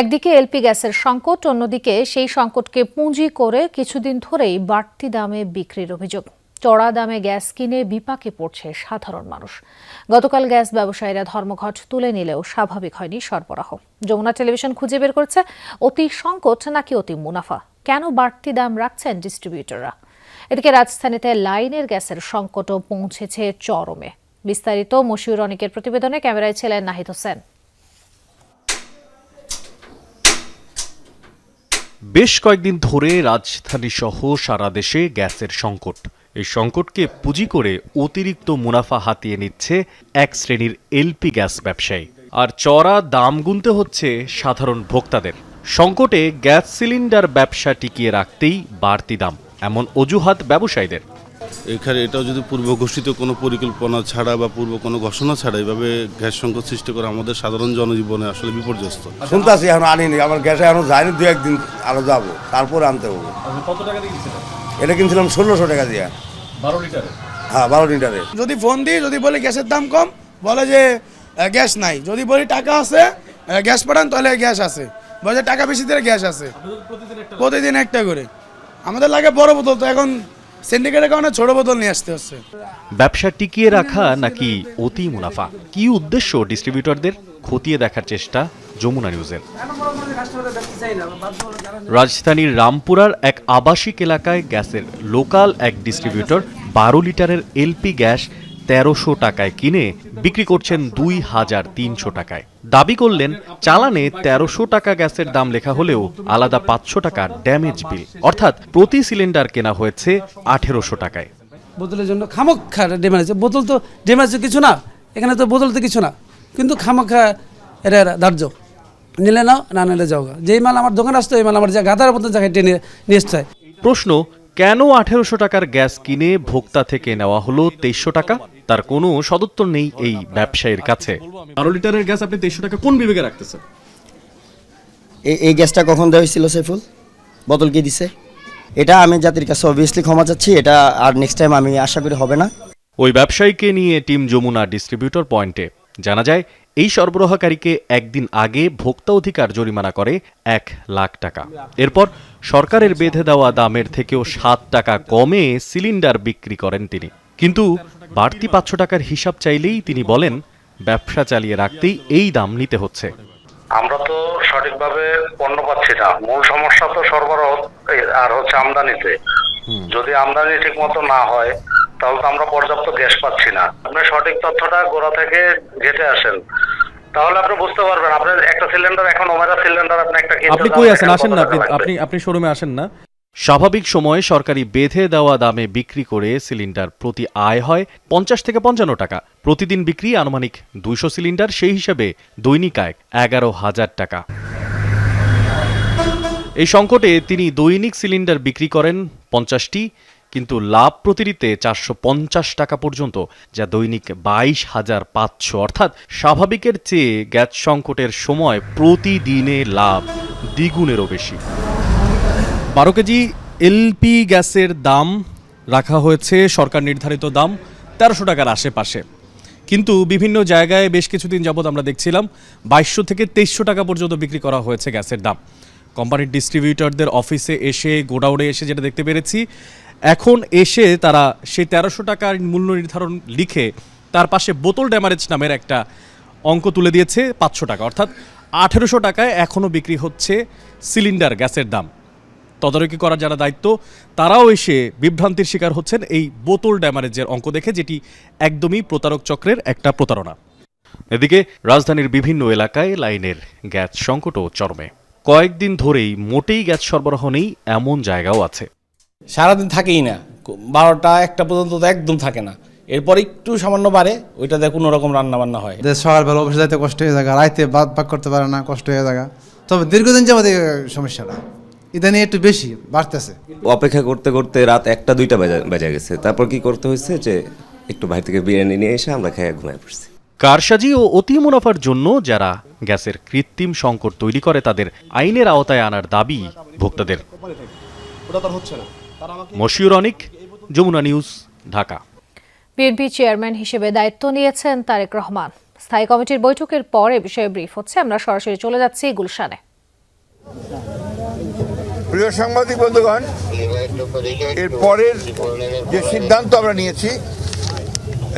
S1: একদিকে এলপি গ্যাসের সংকট, অন্যদিকে সেই সংকটকে পুঁজি করে কিছুদিন ধরেই বাড়তি দামে বিক্রির অভিযোগ। চড়া দামে গ্যাস কিনে বিপাকে পড়ছে সাধারণ মানুষ। গতকাল গ্যাস ব্যবসায়ীরা ধর্মঘট তুলে নিলেও স্বাভাবিক হয়নি সরবরাহ। যমুনা টেলিভিশন খুঁজে বের করছে, অতি সংকট নাকি অতি মুনাফা? কেন বাড়তি দাম রাখছেন ডিস্ট্রিবিউটররা? এদিকে রাজধানীতে লাইনের গ্যাসের সংকটও পৌঁছেছে চরমে। বিস্তারিত মশিউর অনিকের প্রতিবেদনে, ক্যামেরায় ছিলেন নাহিদ হোসেন।
S19: বেশ কয়েকদিন ধরে রাজধানী সহ সারা দেশে গ্যাসের সংকট। এই সংকটকে পুঁজি করে অতিরিক্ত মুনাফা হাতিয়ে নিচ্ছে এক শ্রেণীর এলপি গ্যাস ব্যবসায়ী, আর চড়া দাম গুনতে হচ্ছে সাধারণ ভোক্তাদের। সংকটে গ্যাস সিলিন্ডার ব্যবসা টিকিয়ে রাখতেই বাড়তি দাম, এমন অজুহাত ব্যবসায়ীদের।
S20: এখানে এটাও যদি পূর্ব ঘোষিত কোনো পরিকল্পনা ছাড়া বা পূর্ব কোনো ঘোষণা ছাড়া এভাবে গ্যাস সংকট সৃষ্টি করে আমাদের সাধারণ জনজীবনে আসলে বিপর্যস্ত।
S21: শুনতে আসি, এখন আনিনি, আমার গ্যাসে এখন যায়নি, 2-1 দিন আরো যাবো, তারপরে আনতে হবে।
S19: কত টাকা দিয়ে কিনছিলেন?
S21: এটা কিনছিলাম 1600 টাকা দিয়ে।
S19: 12 লিটারে?
S21: হ্যাঁ, 12 লিটারে।
S22: যদি ফোন দিই, যদি বলি গ্যাসের দাম কম, বলে যে গ্যাস নাই। যদি বলি টাকা আছে, গ্যাস পাঠান, তাহলে গ্যাস আছে। বলে টাকা বেশি দিলে গ্যাস আছে। প্রতিদিন একটা করে আমাদের লাগে বড় বোতল, তো এখন সিন্ডিকেটের কারণে ছোট বোতল নিয়ে আসতে হচ্ছে।
S19: ব্যবসা টিকিয়ে রাখা নাকি অতি মুনাফা? কি উদ্দেশ্য ডিস্ট্রিবিউটরদের? খতিয়ে দেখার চেষ্টা যমুনা নিউজের। রাজধানীর রামপুরার এক আবাসিক এলাকায় গ্যাসের লোকাল এক ডিস্ট্রিবিউটর 12 লিটারের এলপি গ্যাস 1300 টাকায় কিনে বিক্রি করছেন 2300 টাকায়। দাবি করলেন, চালানে 1300 টাকা গ্যাসের দাম লেখা হলেও আলাদা 500 টাকা ড্যামেজ বিল, অর্থাৎ প্রতি সিলিন্ডার কেনা হয়েছে 1800 টাকায়।
S23: বোতলের জন্য খামোক্ষা ড্যামেজ আছে। বোতল তো ড্যামেজ কিছু না, এখানে তো বোতল তো কিছু না, কিন্তু খামোক্ষা এটা ধার্য। নিলে নাও, না নিলে যাও। যেই মাল আমার দোকানে আসতো, এই মাল আমার গাদার মতন জায়গায় টেনে নিয়ে আসতে হয়।
S19: প্রশ্ন, কেন 1800 টাকার গ্যাস কিনে ভোক্তা থেকে নেওয়া হলো 2300 টাকা? তার কোনো সদুত্তর নেই এই ব্যবসায়ীর কাছে। 12 লিটারের গ্যাস আপনি 2300 টাকা কোন বিবেকে রাখতেছেন?
S24: এই গ্যাসটা কখন দেওয়া হয়েছিল সাইফুল? বোতল কি দিছে? এটা আমি জাতির কাছে অবভিয়াসলি ক্ষমা চাচ্ছি। এটা আর নেক্সট টাইম আমি আশা করি হবে না।
S19: ওই ব্যবসায়ীকে নিয়ে টিম যমুনা ডিস্ট্রিবিউটর পয়েন্টে। জানা যায়, এই সরবরাহকারীকে একদিন আগে ভোক্তা অধিকার জরিমানা করে 1 লাখ টাকা। এরপর সরকারের বেঁধে দেওয়া দামের থেকেও 7 টাকা কমে সিলিন্ডার বিক্রি করেন তিনি। কিন্তু বাড়তি 500 টাকার হিসাব চাইলেই তিনি বলেন ব্যবসা চালিয়ে রাখতেই এই দাম নিতে হচ্ছে।
S3: আমরা তো সঠিকভাবে পণ্য পাচ্ছি না, মূল সমস্যা তো সরবরাহ আর হচ্ছে আমদানিতে। যদি আমদানি ঠিক মতো না হয় তাহলে তো আমরা পর্যাপ্ত গ্যাস পাচ্ছি না। আপনি সঠিক তথ্যটা গোড়া থেকে ঘেটে আসেন, তাহলে আপনি বুঝতে পারবেন। আপনার একটা সিলিন্ডার এখন ওমেরা সিলিন্ডার আপনি একটা
S19: আপনি কই আছেন? আসেন না, আপনি শোরুমে আসেন না। স্বাভাবিক সময়ে সরকারি বেঁধে দেওয়া দামে বিক্রি করে সিলিন্ডার প্রতি আয় হয় 50 থেকে 55 টাকা। প্রতিদিন বিক্রি আনুমানিক 200 সিলিন্ডার, সেই হিসাবে দৈনিক আয় 11,000 টাকা। এই সংকটে তিনি দৈনিক সিলিন্ডার বিক্রি করেন 50টি, কিন্তু লাভ প্রতিটিতে 450 টাকা পর্যন্ত, যা দৈনিক 22,500, অর্থাৎ স্বাভাবিকের চেয়ে গ্যাস সংকটের সময় প্রতিদিনে লাভ দ্বিগুণেরও বেশি।
S4: 12 কেজি এলপি গ্যাসের দাম রাখা হয়েছে সরকার নির্ধারিত দাম 1300 টাকার আশেপাশে, কিন্তু বিভিন্ন জায়গায় বেশ কিছুদিন যাবৎ আমরা দেখছিলাম 2200 থেকে 2300 টাকা পর্যন্ত বিক্রি করা হয়েছে গ্যাসের দাম। কোম্পানির ডিস্ট্রিবিউটরদের অফিসে এসে, গোডাউনে এসে যেটা দেখতে পেরেছি, এখন এসে তারা সেই 1300 টাকার মূল্য নির্ধারণ লিখে তার পাশে বোতল ড্যামারেজ নামের একটা অঙ্ক তুলে দিয়েছে 500 টাকা, অর্থাৎ 1800 টাকায় এখনও বিক্রি হচ্ছে সিলিন্ডার গ্যাসের দাম। তদারকি করার যারা দায়িত্ব তারাও এসে বিভ্রান্তির শিকার হচ্ছেন এই বোতল ড্যামারেজের অঙ্ক দেখে, যেটি একদমই প্রতারক চক্রের একটা প্রতারণা।
S19: এদিকে রাজধানীর বিভিন্ন এলাকায় লাইনের গ্যাস সংকটও চরমে। কয়েকদিন ধরেই মোটেই গ্যাস সরবরাহ নেই এমন জায়গাও আছে।
S6: সারাদিন থাকেই না, 12টা 1টা পর্যন্ত তো একদম থাকে না, এরপর একটু সামান্য বাড়ে, ওইটাতে কোনো রকম রান্না বান্না হয়।
S7: সকালবেলা অফিসে যাইতে কষ্ট হয়ে যায়, রাইতে বাদ করতে পারে না, কষ্ট হয়ে যায়। তবে দীর্ঘদিন যাবত সমস্যাটা ইদানিং একটু বেশি বাড়তেছে।
S25: অপেক্ষা করতে করতে রাত 1টা 2টা বেজে গেছে। তারপর কি করতে হয়েছে যে একটু বাইরে থেকে বিরিয়ানি নিয়ে এসে আমরা খেয়ে ঘুমায় পড়ছি।
S19: কারসাজি ও অতি মুনাফার জন্য যারা গ্যাসের কৃত্রিম সংকট তৈরি করে তাদের আইনের আওতায় আনার দাবি ভোক্তাদের। Mashiur Anik, Jamuna news, Dhaka.
S1: BNP chairman হিসেবে দায়িত্ব নিয়েছেন তারেক রহমান। স্থায়ী কমিটির বৈঠকের পর এ বিষয়ে ব্রিফ হচ্ছে। আমরা সরাসরি চলে যাচ্ছি গুলশানে।
S2: প্রিয় সাংবাদিক বন্ধুগণ, এর পরের যে সিদ্ধান্ত আমরা নিয়েছি,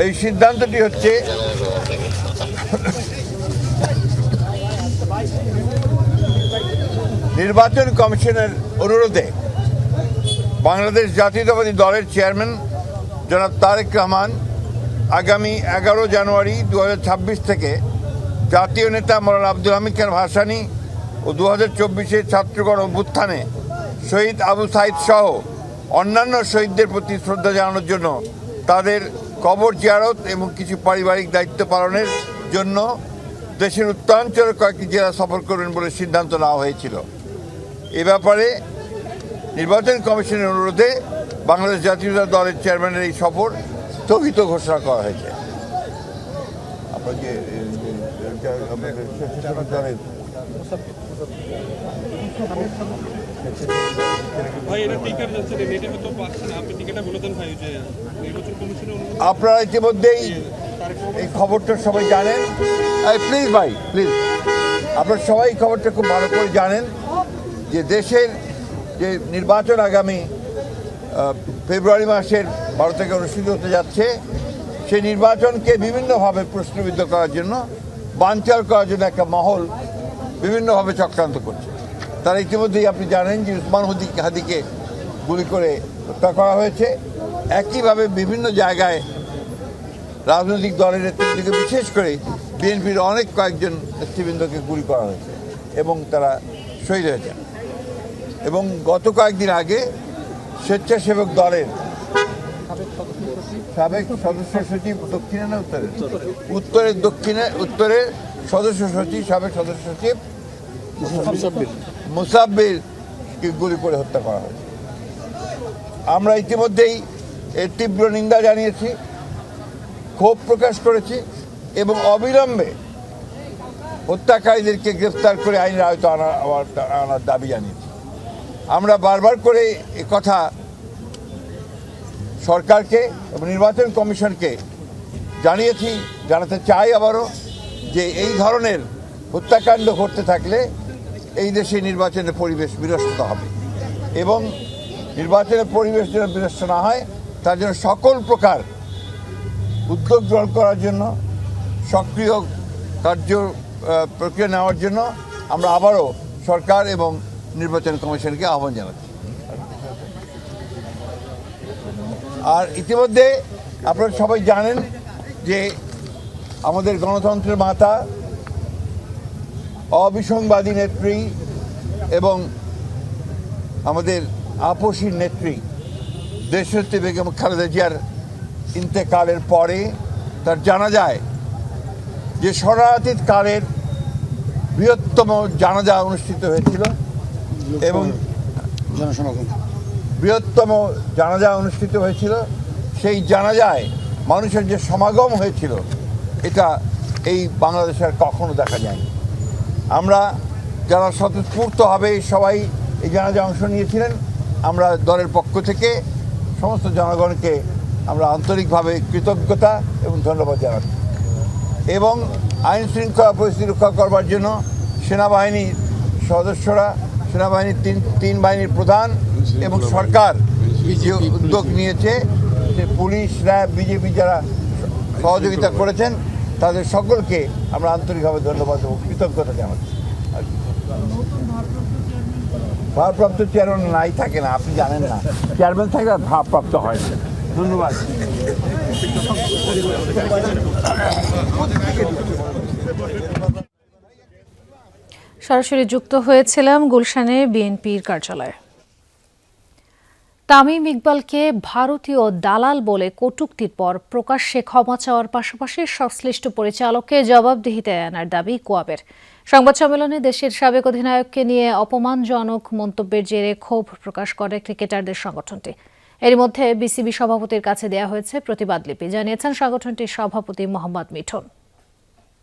S2: এই সিদ্ধান্তটি হচ্ছে নির্বাচন কমিশনের অনুরোধে বাংলাদেশ জাতীয়তাবাদী দলের চেয়ারম্যান জনাব তারেক রহমান আগামী 11 জানুয়ারি 2026 থেকে জাতীয় নেতা মৌলানা আব্দুল হামিদ খান ভাসানী ও 2024 ছাত্রগণ অভ্যুত্থানে শহীদ আবু সাইদ সহ অন্যান্য শহীদদের প্রতি শ্রদ্ধা জানানোর জন্য তাদের কবর জিয়ারত এবং কিছু পারিবারিক দায়িত্ব পালনের জন্য দেশের উত্তরাঞ্চলের কয়েকটি জেলা সফর করবেন বলে সিদ্ধান্ত নেওয়া হয়েছিল। এ ব্যাপারে নির্বাচন কমিশনের অনুরোধে বাংলাদেশ জাতীয়তাবাদী দলের চেয়ারম্যানের এই সফর স্থগিত ঘোষণা করা হয়েছে। আপনারা ইতিমধ্যেই এই খবরটা সবাই জানেন। প্লিজ ভাই, প্লিজ, আপনারা সবাই খবরটা খুব ভালো করে জানেন যে দেশের যে নির্বাচন আগামী ফেব্রুয়ারি মাসের 12 থেকে অনুষ্ঠিত হতে যাচ্ছে, সেই নির্বাচনকে বিভিন্নভাবে প্রশ্নবিদ্ধ করার জন্য, বানচাল করার জন্য একটা মহল বিভিন্নভাবে চক্রান্ত করছে। তারা ইতিমধ্যেই আপনি জানেন যে উসমান হাদিকে গুলি করে হত্যা করা হয়েছে। একইভাবে বিভিন্ন জায়গায় রাজনৈতিক দলের নেতৃত্বকে, বিশেষ করে বিএনপির অনেক কয়েকজন নেতৃবৃন্দকে গুলি করা হয়েছে এবং তারা শহীদ হয়েছেন। এবং গত কয়েকদিন আগে স্বেচ্ছাসেবক দলের সাবেক সদস্য সচিব, দক্ষিণে না উত্তরের সদস্য সচিব, সাবেক সদস্য সচিব মুসাব্বিরকে গুলি করে হত্যা করা হয়েছে। আমরা ইতিমধ্যেই এর তীব্র নিন্দা জানিয়েছি, ক্ষোভ প্রকাশ করেছি এবং অবিলম্বে হত্যাকারীদেরকে গ্রেফতার করে আইনের আওতায় আনার দাবি জানিয়েছি। আমরা বারবার করে কথা সরকারকে এবং নির্বাচন কমিশনকে জানিয়েছি, জানাতে চাই আবারও, যে এই ধরনের হত্যাকাণ্ড ঘটতে থাকলে এই দেশে নির্বাচনের পরিবেশ বিনষ্ট হবে এবং নির্বাচনের পরিবেশ যেন বিনষ্ট না হয় তার জন্য সকল প্রকার উদ্যোগ গ্রহণ করার জন্য, সক্রিয় কার্য প্রক্রিয়া নেওয়ার জন্য আমরা আবারও সরকার এবং নির্বাচন কমিশনকে আহ্বান জানাচ্ছি। আর ইতিমধ্যে আপনারা সবাই জানেন যে আমাদের গণতন্ত্রের মাতা, অবিসংবাদী নেত্রী এবং আমাদের আপসীর নেত্রী দেশনেত্রী বেগম খালেদা জিয়ার ইন্তেকালের পরে তার জানা যায় যে শরণার্থী কালের বৃহত্তম জানাজা অনুষ্ঠিত হয়েছিল এবং বৃহত্তম জানাজা অনুষ্ঠিত হয়েছিল। সেই জানাজায় মানুষের যে সমাগম হয়েছিল এটা এই বাংলাদেশে আর কখনো দেখা যায়নি। আমরা যারা স্বতঃস্ফূর্তভাবে সবাই এই জানাজায় অংশ নিয়েছিলেন, আমরা দলের পক্ষ থেকে সমস্ত জনগণকে আমরা আন্তরিকভাবে কৃতজ্ঞতা এবং ধন্যবাদ জানাচ্ছি। এবং আইন শৃঙ্খলা পরিস্থিতি রক্ষা করবার জন্য সেনাবাহিনীর সদস্যরা, সেনাবাহিনীর তিন বাহিনীর প্রধান এবং সরকার যে উদ্যোগ নিয়েছে, যে পুলিশ, র্যাব, বিজেপি যারা সহযোগিতা করেছেন তাদের সকলকে আমরা আন্তরিকভাবে ধন্যবাদ এবং কৃতজ্ঞতা জানাচ্ছি। ভারপ্রাপ্ত চেয়ারম্যান নাই থাকে না, আপনি জানেন না, চেয়ারম্যান থাকলে ভারপ্রাপ্ত হয় না। ধন্যবাদ।
S1: সরাসরি যুক্ত হয়েছিলাম গুলশানের বিএনপির কার্যালয়ে। তামিম ইকবালকে ভারতীয় দালাল বলে কটূক্তির পর প্রকাশ্যে ক্ষমা চাওয়ার পাশাপাশি সংশ্লিষ্ট পরিচালককে জবাবদিহিতায় আনার দাবি কোয়াবের। সংবাদ সম্মেলনে দেশের সাবেক অধিনায়ককে নিয়ে অপমানজনক মন্তব্যের জেরে ক্ষোভ প্রকাশ করে ক্রিকেটারদের সংগঠনটি। এর মধ্যে বিসিবি সভাপতির কাছে দেয়া হয়েছে প্রতিবাদলিপি, জানিয়েছেন সংগঠনটির সভাপতি মোহাম্মদ মিঠুন।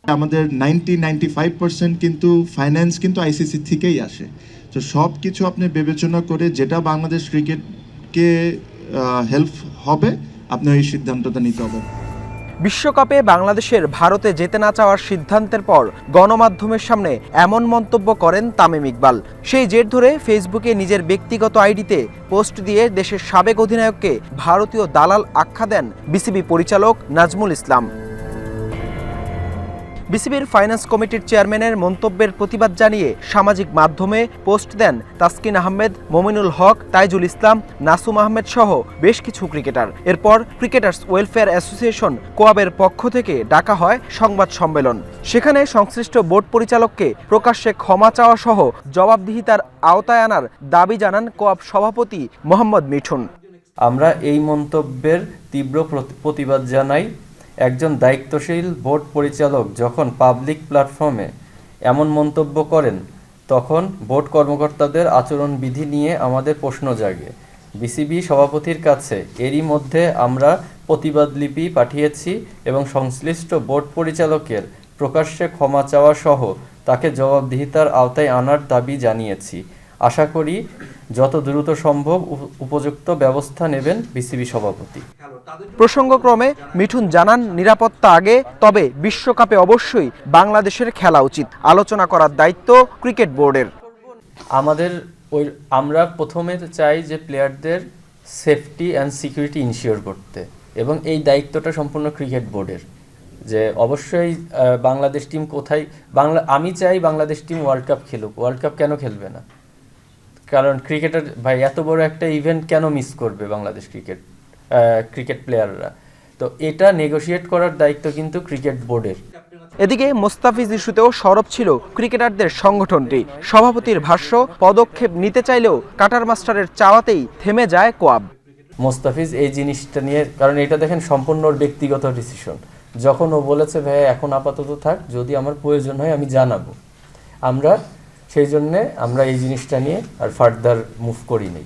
S5: আমাদের 95% কিন্তু ফাইন্যান্স কিন্তু আইসিসি থেকেই আসে। তো সব কিছু আপনি বিবেচনা করে যেটা বাংলাদেশ ক্রিকেটকে হেল্প হবে, আপনি এই সিদ্ধান্তটা নিতে হবে।
S9: বিশ্বকাপে বাংলাদেশের ভারতে যেতে না চাওয়ার সিদ্ধান্তের পর গণমাধ্যমের সামনে এমন মন্তব্য করেন তামিম ইকবাল। সেই জের ধরে ফেসবুকে নিজের ব্যক্তিগত আইডিতে পোস্ট দিয়ে দেশের সাবেক অধিনায়ককে ভারতীয় দালাল আখ্যা দেন বিসিবি পরিচালক নাজমুল ইসলাম। বিসিবির ফাইন্যান্স কমিটির চেয়ারম্যানের মন্তব্যের প্রতিবাদ জানিয়ে সামাজিক মাধ্যমে পোস্ট দেন তাসকিন আহমেদ, মমিনুল হক, তাইজুল ইসলাম, নাসুম আহমেদ সহ বেশ কিছু ক্রিকেটার। এরপর ক্রিকেটার্স ওয়েলফেয়ার অ্যাসোসিয়েশন কোয়াবের পক্ষ থেকে ডাকা হয় সংবাদ সম্মেলন। সেখানে সংশ্লিষ্ট বোর্ড পরিচালককে প্রকাশ্যে ক্ষমা চাওয়া সহ জবাবদিহিতার আওতায় আনার দাবি জানান কোয়াব সভাপতি মোহাম্মদ মিঠুন।
S10: আমরা এই মন্তব্যের তীব্র প্রতিবাদ জানাই। একজন দায়িত্বশীল বোর্ড পরিচালক যখন পাবলিক প্ল্যাটফর্মে এমন মন্তব্য করেন, তখন বোর্ড কর্মকর্তাদের আচরণবিধি নিয়ে আমাদের প্রশ্ন জাগে। বিসিবি সভাপতির কাছে এরই মধ্যে আমরা প্রতিবাদলিপি পাঠিয়েছি এবং সংশ্লিষ্ট বোর্ড পরিচালকের প্রকাশ্যে ক্ষমা চাওয়া সহ তাকে জবাবদিহিতার আওতায় আনার দাবি জানিয়েছি। আশা করি যত দ্রুত সম্ভব উপযুক্ত ব্যবস্থা নেবেন বিসিবি সভাপতি।
S9: প্রসঙ্গক্রমে মিঠুন জানান, নিরাপত্তা আগে, তবে বিশ্বকাপে অবশ্যই বাংলাদেশের খেলা উচিত। আলোচনা করার দায়িত্ব ক্রিকেট বোর্ডের।
S10: আমরা প্রথমে চাই যে প্লেয়ারদের সেফটি অ্যান্ড সিকিউরিটি ইনশিওর করতে, এবং এই দায়িত্বটা সম্পূর্ণ ক্রিকেট বোর্ডের। যে অবশ্যই বাংলাদেশ টিম কোথায় আমি চাই বাংলাদেশ টিম ওয়ার্ল্ড কাপ খেলুক। ওয়ার্ল্ড কাপ কেন খেলবে না? কারণ ক্রিকেটার ভাই এত বড় একটা ইভেন্ট কেন মিস করবে বাংলাদেশ ক্রিকেট প্লেয়াররা? তো এটা নেগোশিয়েট করার দায়িত্ব কিন্তু ক্রিকেট বোর্ডের।
S9: এদিকে মোস্তাফিজ ইস্যুতেও সরব ছিল ক্রিকেটারদের সংগঠনটি। সভাপতির ভাষ্য, পদক্ষেপ নিতে চাইলেও কাটার মাস্টারের চাওয়াতেই থেমে যায় কোয়াব।
S10: মোস্তাফিজ এই জিনিসটা নিয়ে, কারণ এটা দেখেন সম্পূর্ণ ওর ব্যক্তিগত ডিসিশন। যখন ও বলেছে ভাই এখন আপাতত থাক, যদি আমার প্রয়োজন হয় আমি জানাবো, সেই জন্যে আমরা এই জিনিসটা নিয়ে আর ফার্দার মুভ করি নাই।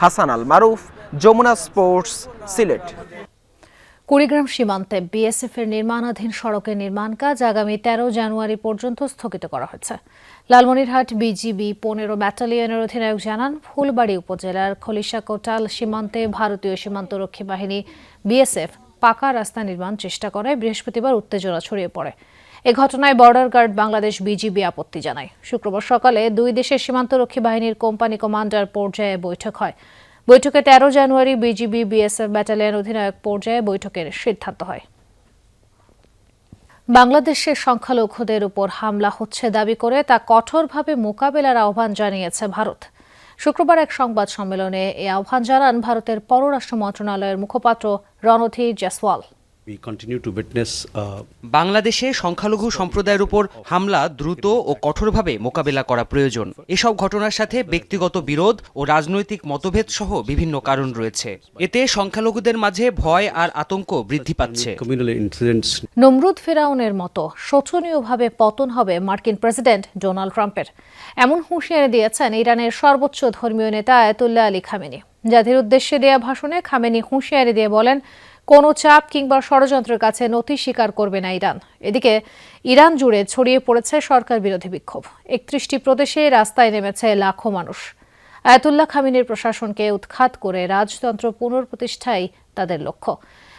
S9: হাসান আল মারুফ, যমুনা স্পোর্টস, সিলেট।
S1: কুড়িগ্রাম সীমান্তে বিএসএফ এর নির্মাণাধীন সড়কের নির্মাণ কাজ আগামী 13 জানুয়ারি পর্যন্ত স্থগিত করা হয়েছে। লালমনিরহাট বিজিবি 15 ব্যাটালিয়নের অধিনায়ক জানান, ফুলবাড়ী উপজেলার খলিশাকোটাল সীমান্তে ভারতীয় সীমান্তরক্ষী বাহিনী বিএসএফ পাকা রাস্তা নির্মাণ চেষ্টা করায় বৃহস্পতিবার উত্তেজনা ছড়িয়ে পড়ে। এ ঘটনায় বর্ডার গার্ড বাংলাদেশ বিজিবি আপত্তি জানায়। শুক্রবার সকালে দুই দেশের সীমান্তরক্ষী বাহিনীর কোম্পানি কমান্ডার পর্যায়ে বৈঠক হয়। বৈঠকে 13 জানুয়ারি বিজিবি বিএসএফ ব্যাটালিয়ন অধিনায়ক পর্যায়ে বৈঠকের সিদ্ধান্ত হয়। বাংলাদেশের সংখ্যালঘুদের উপর হামলা হচ্ছে দাবি করে তা কঠোরভাবে মোকাবেলার আহ্বান জানিয়েছে ভারত। শুক্রবার এক সংবাদ সম্মেলনে এই আহ্বান জানান ভারতের পররাষ্ট্র মন্ত্রণালয়ের মুখপাত্র রণধীর জয়সওয়াল।
S8: বাংলাদেশে সংখ্যালঘু সম্প্রদায়ের উপর হামলা দ্রুত ও কঠোরভাবে মোকাবেলা করা প্রয়োজন। এসব ঘটনার সাথে ব্যক্তিগত বিরোধ ও রাজনৈতিক মতভেদ সহ বিভিন্ন কারণ রয়েছে। এতে সংখ্যালঘুদের মাঝে ভয় আর আতঙ্ক বৃদ্ধি পাচ্ছে।
S1: নমরুদ ফেরাউনের মতো শোচনীয়ভাবে পতন হবে মার্কিন প্রেসিডেন্ট ডোনাল্ড ট্রাম্পের, এমন হুঁশিয়ারি দিয়েছেন ইরানের সর্বোচ্চ ধর্মীয় নেতা আয়াতুল্লাহ আলী খামেনি। জাতির উদ্দেশ্যে দেয়া ভাষণে খামেনি হুঁশিয়ারি দিয়ে বলেন, কোনো চাপ কিংবা ষড়যন্ত্রের কাছে নতি স্বীকার করবে না ইরান। এদিকে ইরান জুড়ে ছড়িয়ে পড়েছে সরকার বিরোধী বিক্ষোভ। 31টি প্রদেশে রাস্তায় নেমেছে লাখো মানুষ। আয়াতুল্লাহ খামেনির প্রশাসনকে উৎখাত করে রাজতন্ত্র পুনঃপ্রতিষ্ঠাই তাদের লক্ষ্য।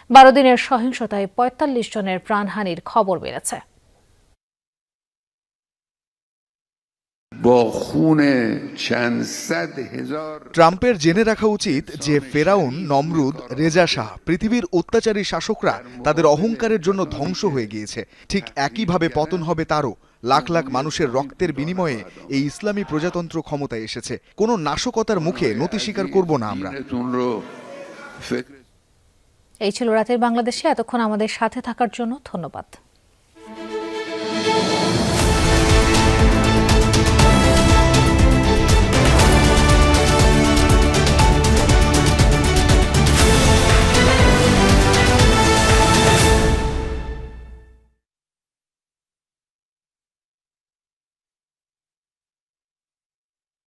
S1: 12 দিনের সহিংসতায় 45 জনের প্রাণহানির খবর মিলেছে।
S12: ট্রাম্পের জেনে রাখা উচিত যে ফেরাউন, নমরুদ, রেজা শাহ পৃথিবীর অত্যাচারী শাসকরা তাদের অহংকারের জন্য ধ্বংস হয়ে গিয়েছে। ঠিক একইভাবে পতন হবে তারও। লাখ লাখ মানুষের রক্তের বিনিময়ে এই ইসলামী প্রজাতন্ত্র ক্ষমতায় এসেছে। কোনো নাশকতার মুখে নতি স্বীকার করব না আমরা।
S1: এই ছিল রাতের বাংলাদেশে। এতক্ষণ আমাদের সাথে থাকার জন্য ধন্যবাদ।